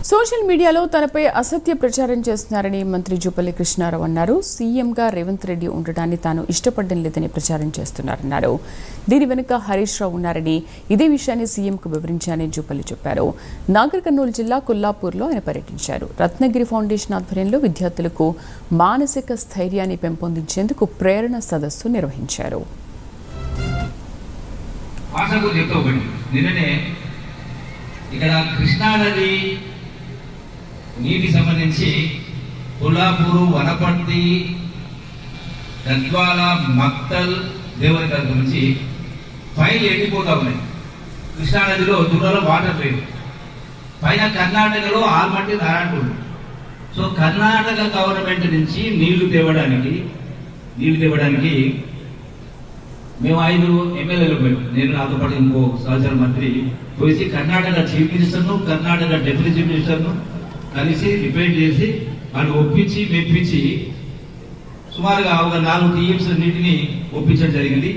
Social మీడియాలో తనపై అసత్య ప్రచారం చేస్తున్నారని మంత్రి జూపల్లి కృష్ణారావు అన్నారు. సీఎంగా రేవంత్ రెడ్డి ఉండటాన్ని తాను ఇష్టపడడం లేదని ప్రచారం చేస్తున్నారన్నారు. దీని వెనుక హరీష్ రావు ఉన్నారని, ఇదే విషయాన్ని సీఎంకు వివరించానని జూపల్లి చెప్పారు. నాగర్ కర్నూలు జిల్లా కొల్లాపూర్లో ఆయన పర్యటించారు. రత్నగిరి ఫౌండేషన్ ఆధ్వర్యంలో విద్యార్థులకు మానసిక స్థైర్యాన్ని పెంపొందించేందుకు ప్రేరణ సదస్సు నిర్వహించారు. ఇక్కడ కృష్ణానది నీటికి సంబంధించి కొల్లాపూరు, వనపర్తి, గద్వాల, మక్తల్, దేవరకర్ గురించి ఫైల్ ఎండిపోతా ఉన్నాయి. కృష్ణానదిలో దూరంలో వాటర్ లేదు. పైన కర్ణాటకలో ఆల్మట్టి నారాయణపూర్. సో కర్ణాటక గవర్నమెంట్ నుంచి నీళ్లు తేవడానికి మేము 5 ఎమ్మెల్యేలు పోయాం. నేను నాతో పాటు ఇంకో సహచర మంత్రి పోయి కర్ణాటక చీఫ్ మినిస్టర్ను, కర్ణాటక డిప్యూటీ చీఫ్ మినిస్టర్ను కలిసి రిపేర్ చేసి వాళ్ళు ఒప్పించి మెప్పించి సుమారుగా ఒక 4 టీఎంస్ నీటిని ఒప్పించడం జరిగింది.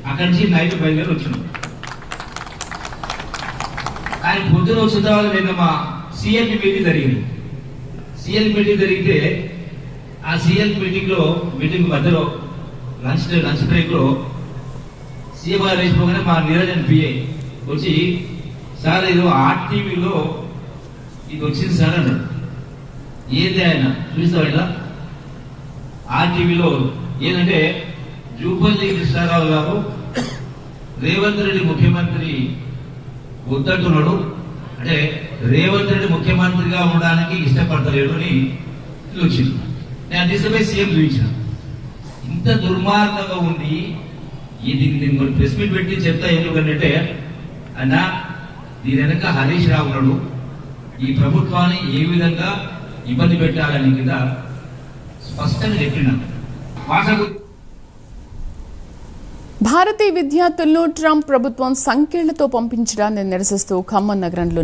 అక్కడి నుంచి నైట్ బయలుదేరి వచ్చినాం. కానీ పొద్దున వచ్చిన తర్వాత నిన్న మా సిఎల్పి మీటింగ్ జరిగింది. సిఎల్పి మీటింగ్ జరిగితే ఆ సిఎల్పి మీటింగ్ మధ్యలో లంచ్ బ్రేక్ లో సీఎం గారు వేసిపోగానే మా నిరంజన్ పిఏ వచ్చి, సార్ ఇది ఆర్టీవీలో ఇది వచ్చింది సార్ అన్నాడు. ఏంటి ఆయన చూస్తావు ఇలా ఆర్టీవీలో ఏంటంటే జూపల్లి కృష్ణారావు గారు రేవంత్ రెడ్డి ముఖ్యమంత్రి వద్దంటున్నాడు, అంటే రేవంత్ రెడ్డి ముఖ్యమంత్రిగా ఉండడానికి ఇష్టపడతలేడు అని వచ్చింది. నేను తీసుకుపోయి సీఎం చూపించిన. ఇంత దుర్మార్గంగా ఉంది ఇది. నేను ప్రెస్ మీట్ పెట్టి చెప్తా ఎందుకంటే అన్న దీని వెనక హరీష్ రావు ఉన్నాడు. ఈ ప్రభుత్వాన్ని ఏ విధంగా ఇబ్బంది పెట్టాలని కింద స్పష్టంగా చెప్పిన భాషకు. భారతీయ విద్యార్థులను ట్రంప్ ప్రభుత్వం సంఖ్యలతో పంపించడాన్ని నిరసిస్తూ ఖమ్మం నగరంలోని